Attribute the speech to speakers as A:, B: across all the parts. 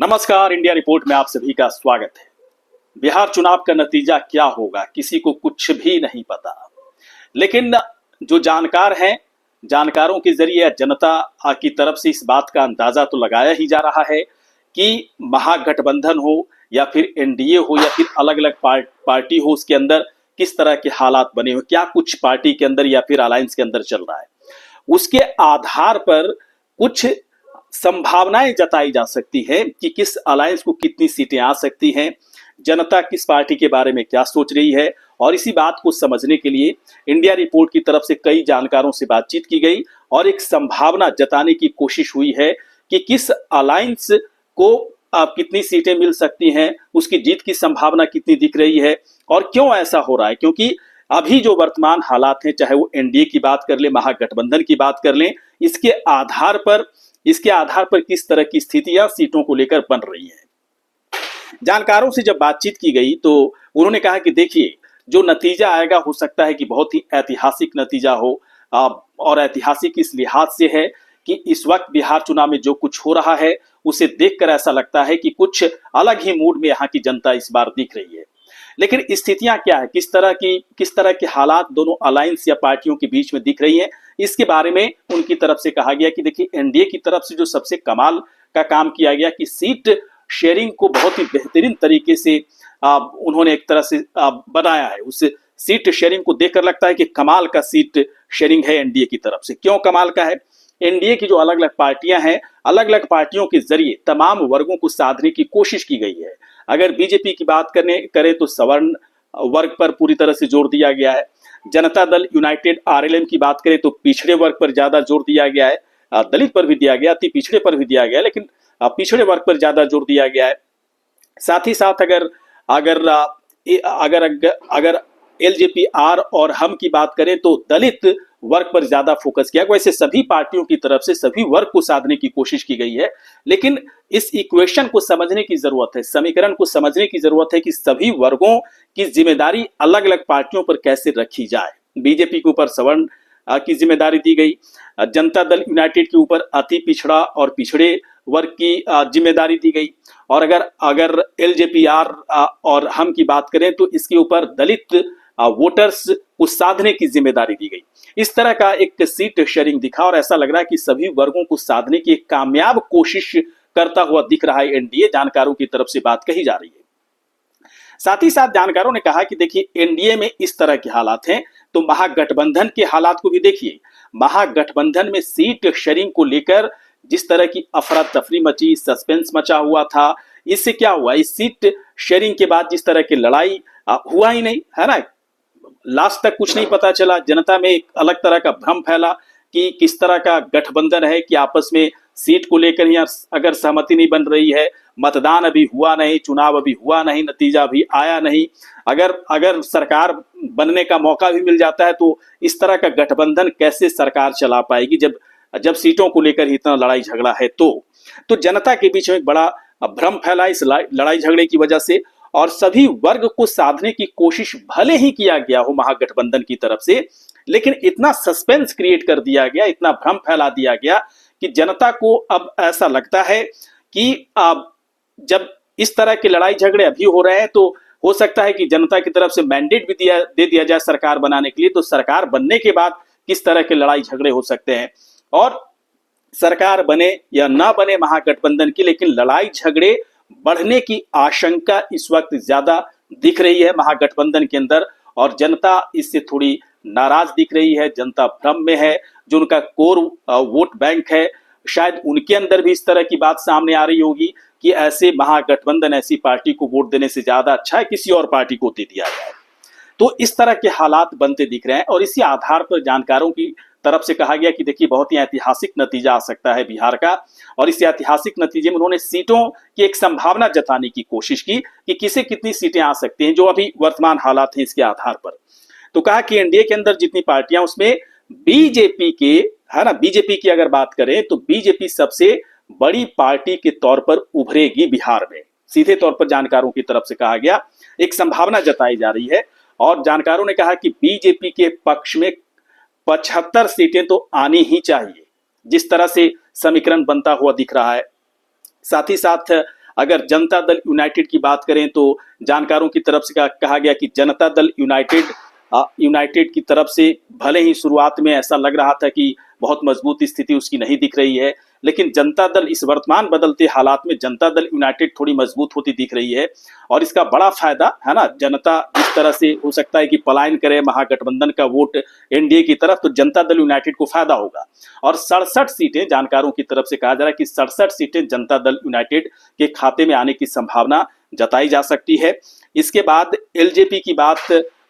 A: नमस्कार, India report में आप सभी का स्वागत है। बिहार चुनाव का नतीजा क्या होगा किसी को कुछ भी नहीं पता, लेकिन जो जानकार हैं, जानकारों के जरिए जनता की तरफ से इस बात का अंदाजा तो लगाया ही जा रहा है कि महागठबंधन हो या फिर एनडीए हो या फिर अलग अलग पार्टी हो, उसके अंदर किस तरह के हालात बने हुए, क्या कुछ पार्टी के अंदर या फिर अलायंस के अंदर चल रहा है, उसके आधार पर कुछ संभावनाएं जताई जा सकती है कि किस अलायंस को कितनी सीटें आ सकती हैं, जनता किस पार्टी के बारे में क्या सोच रही है। और इसी बात को समझने के लिए इंडिया रिपोर्ट की तरफ से कई जानकारों से बातचीत की गई और एक संभावना जताने की कोशिश हुई है कि किस अलायंस को कितनी सीटें मिल सकती हैं, उसकी जीत की संभावना कितनी दिख रही है और क्यों ऐसा हो रहा है। क्योंकि अभी जो वर्तमान हालात हैं, चाहे वो एनडीए की बात कर लें, महागठबंधन की बात कर लें, इसके आधार पर किस तरह की स्थितियां सीटों को लेकर बन रही है। जानकारों से जब बातचीत की गई तो उन्होंने कहा कि देखिए, जो नतीजा आएगा हो सकता है कि बहुत ही ऐतिहासिक नतीजा हो, और ऐतिहासिक इस लिहाज से है कि इस वक्त बिहार चुनाव में जो कुछ हो रहा है उसे देखकर ऐसा लगता है कि कुछ अलग ही मूड में यहाँ की जनता इस बार दिख रही है। लेकिन स्थितियां क्या है, किस तरह के हालात दोनों अलायंस या पार्टियों के बीच में दिख रही हैं, इसके बारे में उनकी तरफ से कहा गया कि देखिए, एनडीए की तरफ से जो सबसे कमाल का काम किया गया कि सीट शेयरिंग को बहुत ही बेहतरीन तरीके से उन्होंने एक तरह से बनाया है। उस सीट शेयरिंग को देखकर लगता है कि कमाल का सीट शेयरिंग है एनडीए की तरफ से। क्यों कमाल का है? एनडीए की जो अलग अलग पार्टियां हैं, अलग अलग पार्टियों के जरिए तमाम वर्गों को साधने की कोशिश की गई है। अगर बीजेपी की बात करें तो सवर्ण वर्ग पर पूरी तरह से जोर दिया गया है। जनता दल यूनाइटेड आरएलएम की बात करें तो पिछड़े वर्ग पर ज्यादा जोर दिया गया है, दलित पर भी दिया गया, अति पिछड़े पर भी दिया गया, लेकिन पिछड़े वर्ग पर ज्यादा जोर दिया गया है। साथ ही साथ अगर अगर अगर अगर एलजेपीआर और हम की बात करें तो दलित वर्ग पर ज्यादा फोकस किया। वैसे सभी पार्टियों की तरफ से सभी वर्ग को साधने की कोशिश की गई है, लेकिन इस इक्वेशन को समझने की जरूरत है, समीकरण को समझने की जरूरत है कि सभी वर्गों की जिम्मेदारी अलग अलग पार्टियों पर कैसे रखी जाए। बीजेपी के ऊपर सवर्ण की जिम्मेदारी दी गई, जनता दल यूनाइटेड के ऊपर अति पिछड़ा और पिछड़े वर्ग की जिम्मेदारी दी गई, और अगर एलजेपीआर और हम की बात करें तो इसके ऊपर दलित वोटर्स को साधने की जिम्मेदारी दी गई। इस तरह का एक सीट शेयरिंग दिखा और ऐसा लग रहा है कि सभी वर्गों को साधने की एक कामयाब कोशिश करता हुआ दिख रहा है एनडीए। जानकारों की तरफ से बात कही जा रही है। साथ ही साथ जानकारों ने कहा कि देखिए, एनडीए में इस तरह के हालात हैं तो महागठबंधन के हालात को भी देखिए। महागठबंधन में सीट शेयरिंग को लेकर जिस तरह की अफरा तफरी मची, सस्पेंस मचा हुआ था, इससे क्या हुआ, इस सीट शेयरिंग के बाद जिस तरह की लड़ाई हुआ ही नहीं है ना, लास्ट तक कुछ नहीं पता चला। जनता में एक अलग तरह का भ्रम फैला कि किस तरह का गठबंधन है, कि आपस में सीट को लेकर ही अगर सहमति नहीं बन रही है, मतदान अभी हुआ नहीं, चुनाव अभी हुआ नहीं, नतीजा अभी आया नहीं, अगर सरकार बनने का मौका भी मिल जाता है तो इस तरह का गठबंधन कैसे सरकार चला पाएगी जब सीटों को लेकर ही इतना लड़ाई झगड़ा है। तो जनता के बीच में एक बड़ा भ्रम फैला इस लड़ाई झगड़े की वजह से, और सभी वर्ग को साधने की कोशिश भले ही किया गया हो महागठबंधन की तरफ से, लेकिन इतना सस्पेंस क्रिएट कर दिया गया, इतना भ्रम फैला दिया गया कि जनता को अब ऐसा लगता है कि जब इस तरह के लड़ाई झगड़े अभी हो रहे हैं तो हो सकता है कि जनता की तरफ से मैंडेट भी दे दिया जाए सरकार बनाने के लिए। तो सरकार बनने के बाद किस तरह के लड़ाई झगड़े हो सकते हैं, और सरकार बने या ना बने महागठबंधन की, लेकिन लड़ाई झगड़े बढ़ने की आशंका इस वक्त ज्यादा दिख रही है महागठबंधन के अंदर, और जनता इससे थोड़ी नाराज दिख रही है। जनता भ्रम में है। जो उनका कोर वोट बैंक है, शायद उनके अंदर भी इस तरह की बात सामने आ रही होगी कि ऐसे महागठबंधन, ऐसी पार्टी को वोट देने से ज्यादा अच्छा है किसी और पार्टी को दे दिया जाए। तो इस तरह के हालात बनते दिख रहे हैं, और इसी आधार पर जानकारों की तरफ से कहा गया कि देखिए, बहुत ही ऐतिहासिक नतीजा आ सकता है बिहार का। और इस ऐतिहासिक नतीजे में उन्होंने सीटों की एक संभावना जताने की कोशिश की कि किसे कितनी सीटें आ सकती हैं जो अभी वर्तमान हालात हैं इसके आधार पर। तो कहा कि एनडीए के अंदर जितनी पार्टियां, उसमें बीजेपी के, है ना, बीजेपी की अगर बात करें तो बीजेपी सबसे बड़ी पार्टी के तौर पर उभरेगी बिहार में। सीधे तौर पर जानकारों की तरफ से कहा गया, एक संभावना जताई जा रही है। और जानकारों ने कहा कि बीजेपी के पक्ष में 75 सीटें तो आनी ही चाहिए, जिस तरह से समीकरण बनता हुआ दिख रहा है। साथ ही साथ अगर जनता दल यूनाइटेड की बात करें तो जानकारों की तरफ से कहा गया कि जनता दल यूनाइटेड की तरफ से भले ही शुरुआत में ऐसा लग रहा था कि बहुत मजबूत स्थिति उसकी नहीं दिख रही है, लेकिन जनता दल इस वर्तमान बदलते हालात में जनता दल यूनाइटेड थोड़ी मजबूत होती दिख रही है। और इसका बड़ा फायदा है ना, जनता जिस तरह से हो सकता है कि पलायन करे महागठबंधन का वोट एनडीए की तरफ, तो जनता दल यूनाइटेड को फायदा होगा। और 67 सीटें जानकारों की तरफ से कहा जा रहा है कि 67 सीटें जनता दल यूनाइटेड के खाते में आने की संभावना जताई जा सकती है। इसके बाद एलजेपी की बात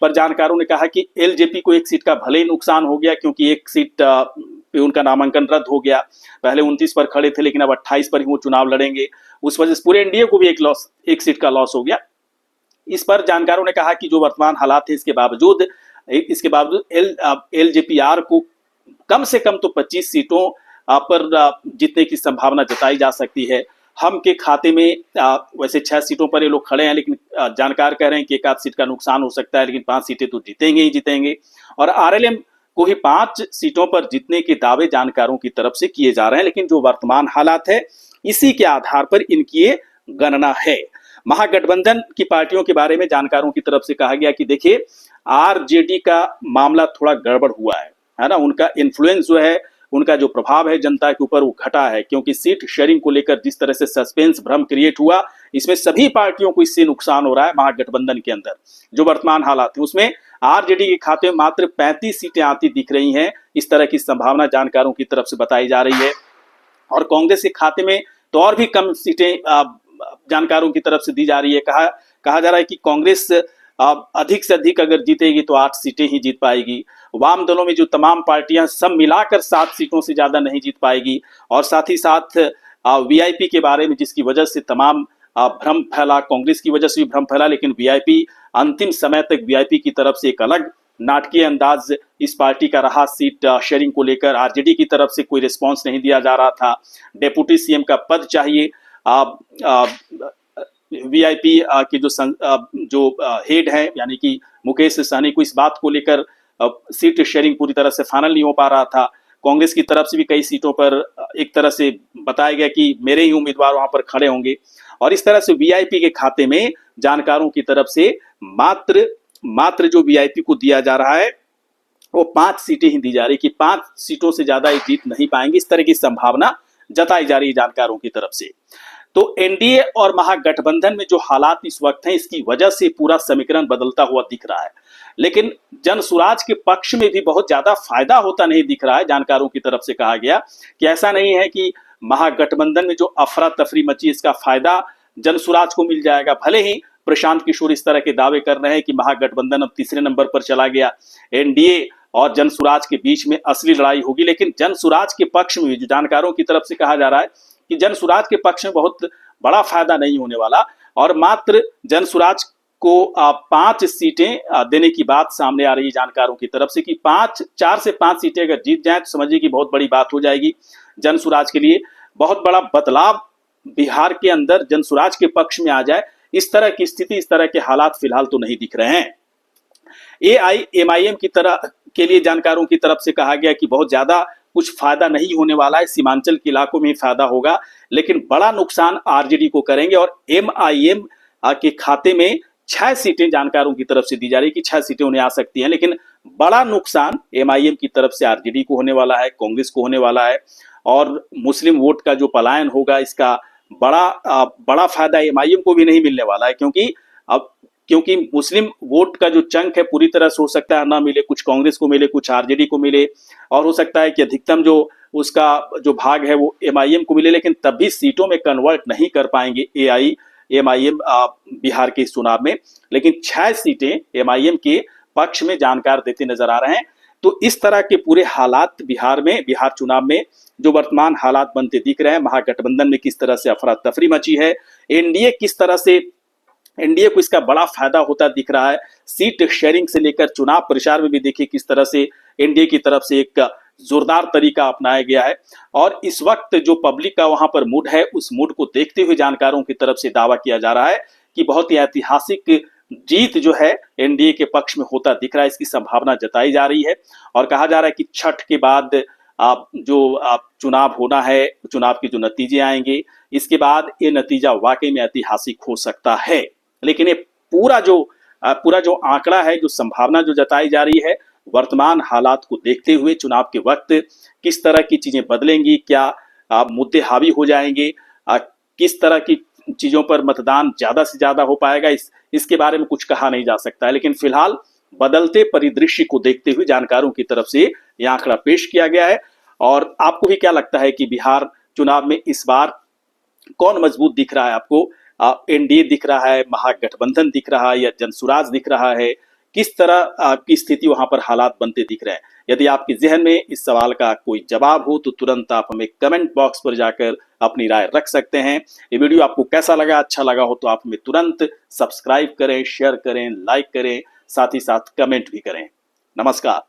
A: पर जानकारों ने कहा कि एलजेपी को एक सीट का भले ही नुकसान हो गया, क्योंकि एक सीट पे उनका नामांकन रद्द हो गया। पहले 29 पर खड़े थे, लेकिन अब 28 पर ही वो चुनाव लड़ेंगे। उस वजह से पूरे एनडीए को भी एक सीट का लॉस हो गया। इस पर जानकारों ने कहा कि जो वर्तमान हालात है, इसके बावजूद एलजेपीआर को कम से कम तो 25 सीटों पर जीतने की संभावना जताई जा सकती है। हम के खाते में वैसे 6 सीटों पर ये लोग खड़े हैं, लेकिन जानकार कह रहे हैं कि एक आध सीट का नुकसान हो सकता है, लेकिन 5 सीटें तो जीतेंगे ही जीतेंगे। और आरएलएम को ही 5 सीटों पर जीतने के दावे जानकारों की तरफ से किए जा रहे हैं, लेकिन जो वर्तमान हालात है इसी के आधार पर इनकी ये गणना है। महागठबंधन की पार्टियों के बारे में जानकारों की तरफ से कहा गया कि देखिए, आरजेडी का मामला थोड़ा गड़बड़ हुआ है ना, उनका इन्फ्लुएंस जो है, उनका जो प्रभाव है जनता के ऊपर वो घटा है, क्योंकि सीट शेयरिंग को लेकर जिस तरह से सस्पेंस भ्रम क्रिएट हुआ, इसमें सभी पार्टियों को इससे नुकसान हो रहा है। महागठबंधन के अंदर जो वर्तमान हालात है उसमें आरजेडी के खाते में मात्र 35 सीटें आती दिख रही हैं, इस तरह की संभावना जानकारों की तरफ से बताई जा रही है। और कांग्रेस के खाते में तो और भी कम सीटें जानकारों की तरफ से दी जा रही है। कहा जा रहा है कि कांग्रेस अधिक से अधिक अगर जीतेगी तो 8 सीटें ही जीत पाएगी। वाम दलों में जो तमाम पार्टियां सब मिलाकर 7 सीटों से ज्यादा नहीं जीत पाएगी। और साथ ही साथ वीआईपी के बारे में, जिसकी वजह से तमाम भ्रम फैला, कांग्रेस की वजह से भी भ्रम फैला, लेकिन वीआईपी अंतिम समय तक वीआईपी की तरफ से एक अलग नाटकीय अंदाज इस पार्टी का रहा। सीट शेयरिंग को लेकर आरजेडी की तरफ से कोई रिस्पॉन्स नहीं दिया जा रहा था। डेप्यूटी सीएम का पद चाहिए, वीआईपी के जो हेड है यानी कि मुकेश सहनी को इस बात को लेकर सीट शेयरिंग पूरी तरह से फाइनल नहीं हो पा रहा था। कांग्रेस की तरफ से भी कई सीटों पर एक तरह से बताया गया कि मेरे ही उम्मीदवार वहां पर खड़े होंगे। और इस तरह से वीआईपी के खाते में जानकारों की तरफ से मात्र जो वीआईपी को दिया जा रहा है वो 5 सीटें ही दी जा रही, कि 5 सीटों से ज्यादा ये जीत नहीं पाएंगे, इस तरह की संभावना जताई जा रही है जानकारों की तरफ से। तो एनडीए और महागठबंधन में जो हालात इस वक्त हैं, इसकी वजह से पूरा समीकरण बदलता हुआ दिख रहा है। लेकिन जनसुराज के पक्ष में भी बहुत ज्यादा फायदा होता नहीं दिख रहा है। जानकारों की तरफ से कहा गया कि ऐसा नहीं है कि महागठबंधन में जो अफरा तफरी मची, इसका फायदा जनसुराज को मिल जाएगा। भले ही प्रशांत किशोर इस तरह के दावे कर रहे हैं कि महागठबंधन अब तीसरे नंबर पर चला गया, एनडीए और जनसुराज के बीच में असली लड़ाई होगी, लेकिन जनसुराज के पक्ष में जो जानकारों की तरफ से कहा जा रहा है कि जनसुराज के पक्ष में बहुत बड़ा फायदा नहीं होने वाला। और मात्र जनसुराज को 5 सीटें देने की बात सामने आ रही है जानकारों की तरफ से, कि 4 से 5 सीटें अगर जीत जाएं तो समझिए कि बहुत बड़ी बात हो जाएगी जनसुराज के लिए। बहुत बड़ा बदलाव बिहार के अंदर जनसुराज के पक्ष में आ जाए, इस तरह की स्थिति, इस तरह के हालात फिलहाल तो नहीं दिख रहे हैं। एआईएमआईएम की तरह के लिए जानकारों की तरफ से कहा गया कि बहुत ज्यादा कुछ फायदा नहीं होने वाला है, सीमांचल के इलाकों में ही फायदा होगा, लेकिन बड़ा नुकसान आरजेडी को करेंगे। और एमआईएम के खाते में 6 सीटें जानकारों की तरफ से दी जा रही कि 6 सीटें उन्हें आ सकती हैं, लेकिन बड़ा नुकसान एमआईएम की तरफ से आरजेडी को होने वाला है, कांग्रेस को होने वाला है। और मुस्लिम वोट का जो पलायन होगा, इसका बड़ा फायदा एमआईएम को भी नहीं मिलने वाला है, क्योंकि मुस्लिम वोट का जो चंक है पूरी तरह से हो सकता है ना मिले, कुछ कांग्रेस को मिले, कुछ आरजेडी को मिले, और हो सकता है कि अधिकतम जो उसका जो भाग है वो एमआईएम को मिले, लेकिन तब भी सीटों में कन्वर्ट नहीं कर पाएंगे एमआईएम बिहार के इस चुनाव में। लेकिन 6 सीटें एमआईएम के पक्ष में जानकार देते नजर आ रहे हैं। तो इस तरह के पूरे हालात बिहार चुनाव में जो वर्तमान हालात बनते दिख रहे हैं, महागठबंधन में किस तरह से अफरा तफरी मची है, एनडीए को इसका बड़ा फायदा होता दिख रहा है। सीट शेयरिंग से लेकर चुनाव प्रचार में भी देखिए किस तरह से एनडीए की तरफ से एक जोरदार तरीका अपनाया गया है। और इस वक्त जो पब्लिक का वहां पर मूड है, उस मूड को देखते हुए जानकारों की तरफ से दावा किया जा रहा है कि बहुत ही ऐतिहासिक जीत जो है एनडीए के पक्ष में होता दिख रहा है, इसकी संभावना जताई जा रही है। और कहा जा रहा है कि छठ के बाद जो चुनाव होना है, चुनाव के जो नतीजे आएंगे, इसके बाद ये नतीजा वाकई में ऐतिहासिक हो सकता है। लेकिन ये पूरा जो आंकड़ा है, जो संभावना जो जताई जा रही है, वर्तमान हालात को देखते हुए चुनाव के वक्त किस तरह की चीजें बदलेंगी, क्या मुद्दे हावी हो जाएंगे, किस तरह की चीजों पर मतदान ज्यादा से ज्यादा हो पाएगा, इसके बारे में कुछ कहा नहीं जा सकता है। लेकिन फिलहाल बदलते परिदृश्य को देखते हुए जानकारों की तरफ से यह आंकड़ा पेश किया गया है। और आपको भी क्या लगता है कि बिहार चुनाव में इस बार कौन मजबूत दिख रहा है आपको? एनडीए दिख रहा है, महागठबंधन दिख रहा है, या जनसुराज दिख रहा है? किस तरह की स्थिति वहां पर हालात बनते दिख रहे हैं? यदि आपके जहन में इस सवाल का कोई जवाब हो तो तुरंत आप हमें कमेंट बॉक्स पर जाकर अपनी राय रख सकते हैं। ये वीडियो आपको कैसा लगा? अच्छा लगा हो तो आप हमें तुरंत सब्सक्राइब करें, शेयर करें, लाइक करें, साथ ही साथ कमेंट भी करें। नमस्कार।